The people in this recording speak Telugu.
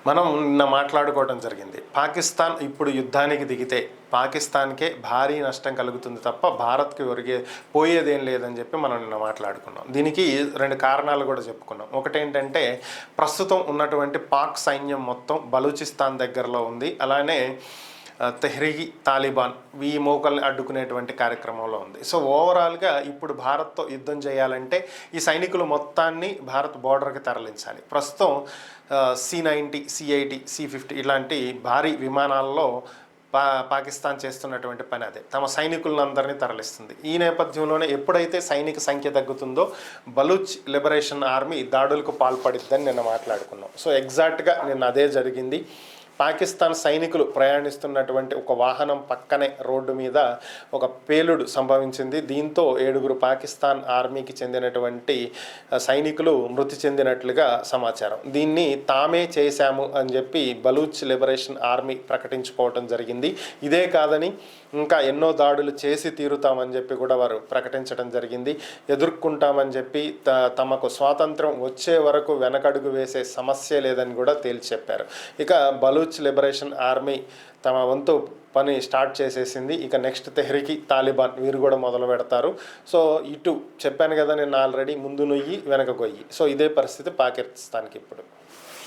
మనం నిన్న మాట్లాడుకోవడం జరిగింది. పాకిస్తాన్ ఇప్పుడు యుద్ధానికి దిగితే పాకిస్తాన్కే భారీ నష్టం కలుగుతుంది తప్ప భారత్కి పోయేదేం లేదని చెప్పి మనం నిన్న మాట్లాడుకున్నాం. దీనికి రెండు కారణాలు కూడా చెప్పుకున్నాం. ఒకటేంటంటే ప్రస్తుతం ఉన్నటువంటి పాక్ సైన్యం మొత్తం బలూచిస్తాన్ దగ్గరలో ఉంది. అలానే తెహ్రీకి తాలిబాన్ ఈ మోకల్ని అడ్డుకునేటువంటి కార్యక్రమంలో ఉంది. సో ఓవరాల్గా ఇప్పుడు భారత్తో యుద్ధం చేయాలంటే ఈ సైనికులు మొత్తాన్ని భారత్ బోర్డర్కి తరలించాలి. ప్రస్తుతం C-90, C-80, C-50 ఇలాంటి భారీ విమానాల్లో పాకిస్తాన్ చేస్తున్నటువంటి పని అదే, తమ సైనికులందరినీ తరలిస్తుంది. ఈ నేపథ్యంలోనే ఎప్పుడైతే సైనిక సంఖ్య తగ్గుతుందో బలూచ్ లిబరేషన్ ఆర్మీ దాడులకు పాల్పడిద్దని నిన్న మాట్లాడుకున్నాం. సో ఎగ్జాక్ట్గా నిన్న అదే జరిగింది. పాకిస్తాన్ సైనికులు ప్రయాణిస్తున్నటువంటి ఒక వాహనం పక్కనే రోడ్డు మీద ఒక పేలుడు సంభవించింది. దీంతో 7 పాకిస్తాన్ ఆర్మీకి చెందినటువంటి సైనికులు మృతి చెందినట్లుగా సమాచారం. దీన్ని తామే చేశాము అని చెప్పి బలూచ్ లిబరేషన్ ఆర్మీ ప్రకటించుకోవడం జరిగింది. ఇదే కాదని ఇంకా ఎన్నో దాడులు చేసి తీరుతామని చెప్పి కూడా వారు ప్రకటించడం జరిగింది. ఎదుర్కొంటామని చెప్పి తమకు స్వాతంత్రం వచ్చే వరకు వెనకడుగు వేసే సమస్య లేదని కూడా తేల్చి చెప్పారు. ఇక బలూచ్ లిబరేషన్ ఆర్మీ తమ వంతు పని స్టార్ట్ చేసేసింది. ఇక నెక్స్ట్ తెహ్రీకి తాలిబాన్ వీరు కూడా మొదలు పెడతారు. సో ఇటు చెప్పాను కదా నేను ఆల్రెడీ, ముందు నొయ్యి వెనక గొయ్యి. సో ఇదే పరిస్థితి పాకిస్తాన్కి ఇప్పుడు.